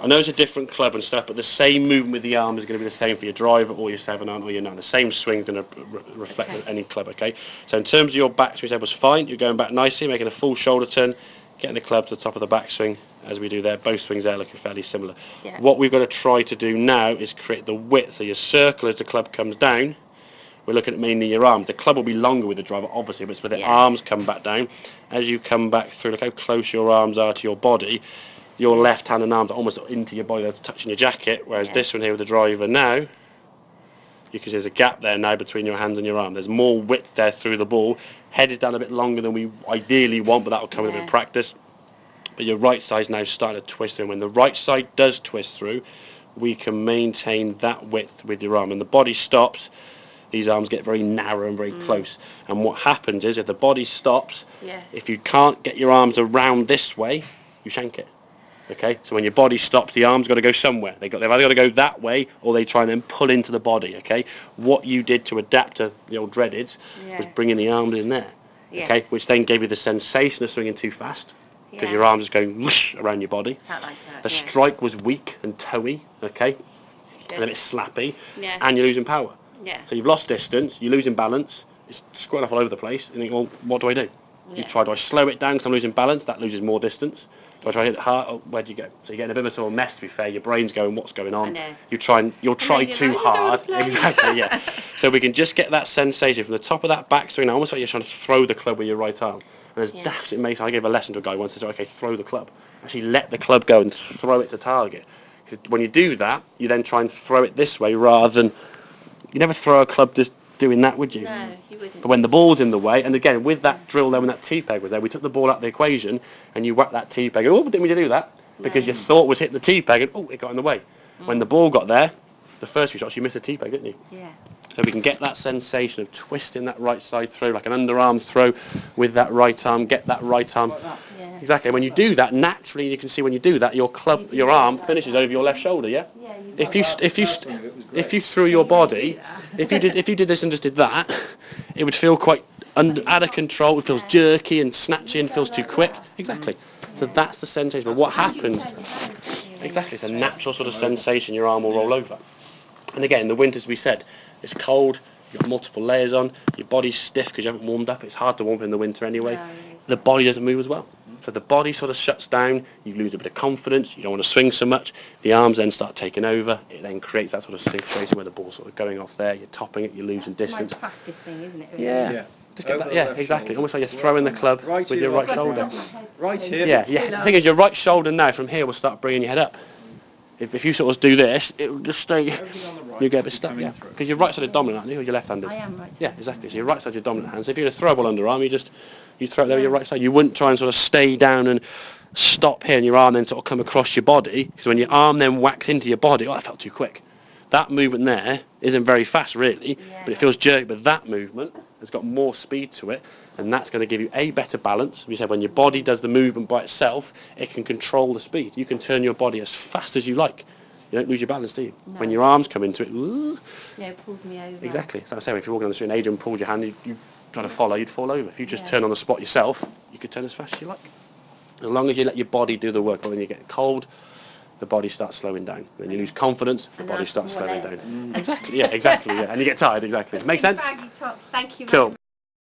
I know it's a different club and stuff, but the same movement with the arm is going to be the same for your driver or your 7-iron or your 9. The same swing is going to reflect any club, okay? So in terms of your backswing, we said was fine. You're going back nicely, making a full shoulder turn, getting the club to the top of the backswing, as we do there. Both swings there looking fairly similar. Yeah. What we've got to try to do now is create the width. So your circle as the club comes down, we're looking at mainly your arm. The club will be longer with the driver, obviously, but it's where the arms come back down. As you come back through, look how close your arms are to your body. Your left hand and arms are almost into your body, they're touching your jacket, whereas this one here with the driver now, you can see there's a gap there now between your hands and your arm. There's more width there through the ball. Head is down a bit longer than we ideally want, but that will come with a bit of practice. But your right side's now starting to twist through. When the right side does twist through, we can maintain that width with your arm. And the body stops, these arms get very narrow and very close. And what happens is if the body stops, if you can't get your arms around this way, you shank it. Okay, so when your body stops, the arms got to go somewhere. They've either got to go that way, or they try and then pull into the body. Okay, what you did to adapt to the old dreadeds was bringing the arms in there. Okay, which then gave you the sensation of swinging too fast because your arms is going whoosh around your body. Like that, the strike was weak and toey. Okay, and then it's slappy, and you're losing power. So you've lost distance, you're losing balance. It's squaring off all over the place. You think, well, what do I do? You try, do I slow it down because I'm losing balance? That loses more distance. Do I try to hit it hard? Oh, where'd you go? So you're getting a bit of a sort of mess, to be fair. Your brain's going, what's going on? You'll try too hard. Exactly, yeah. So we can just get that sensation from the top of that backswing, almost like you're trying to throw the club with your right arm. And as daft as it makes, I gave a lesson to a guy once, I said, okay, throw the club. Actually let the club go and throw it to target. Because when you do that, you then try and throw it this way rather than, you never throw a club just doing that, would you? No, you wouldn't. But when the ball's in the way, and again, with that drill there, when that T-peg was there, we took the ball out of the equation, and you whacked that T-peg, oh, didn't mean to do that, because your thought was hitting the T-peg, and oh, it got in the way. When the ball got there, the first few shots, you missed the T-peg, didn't you? Yeah. So we can get that sensation of twisting that right side throw, like an underarm throw with that right arm, get that right arm. Exactly. When you do that, naturally, you can see when you do that, your arm finishes over your left shoulder, If you threw your body, if you did this and just did that, it would feel quite out of control. It feels jerky and snatchy and feels too quick. Exactly. So that's the sensation. But what happens? Exactly. It's a natural sort of sensation. Your arm will roll over. And again, in the winters, we said it's cold. You've got multiple layers on. Your body's stiff because you haven't warmed up. It's hard to warm up in the winter anyway. The body doesn't move as well. So the body sort of shuts down, you lose a bit of confidence, you don't want to swing so much, the arms then start taking over, it then creates that sort of situation where the ball's sort of going off there, you're topping it, you're losing distance. It's a practice thing, isn't it? Really? Yeah. Just get that, exactly. Almost like you're throwing the club with your right shoulder. Right here. Yeah. The thing is, your right shoulder now from here will start bringing your head up. If you sort of do this, it will just stay. You get a bit stuck, because your right side is dominant, aren't you, or your left-handed? I am right. Yeah, exactly. So your right side is your dominant hand. So if you're going to throw a ball underarm, you throw it there with your right side. You wouldn't try and sort of stay down and stop here, and your arm then sort of come across your body. Because when your arm then whacks into your body, that felt too quick. That movement there isn't very fast, really, but it feels jerky. But that movement has got more speed to it, and that's going to give you a better balance. We said when your body does the movement by itself, it can control the speed. You can turn your body as fast as you like. You don't lose your balance, do you? No. When your arms come into it, it pulls me over. Exactly. So I'm saying, if you're walking on the street and Adrian pulled your hand, you try to follow, you'd fall over. If you just turn on the spot yourself, you could turn as fast as you like. As long as you let your body do the work. But when you get cold, the body starts slowing down. When you lose confidence, the body starts slowing down. Exactly. And you get tired. Exactly. Make sense? Thank you very much.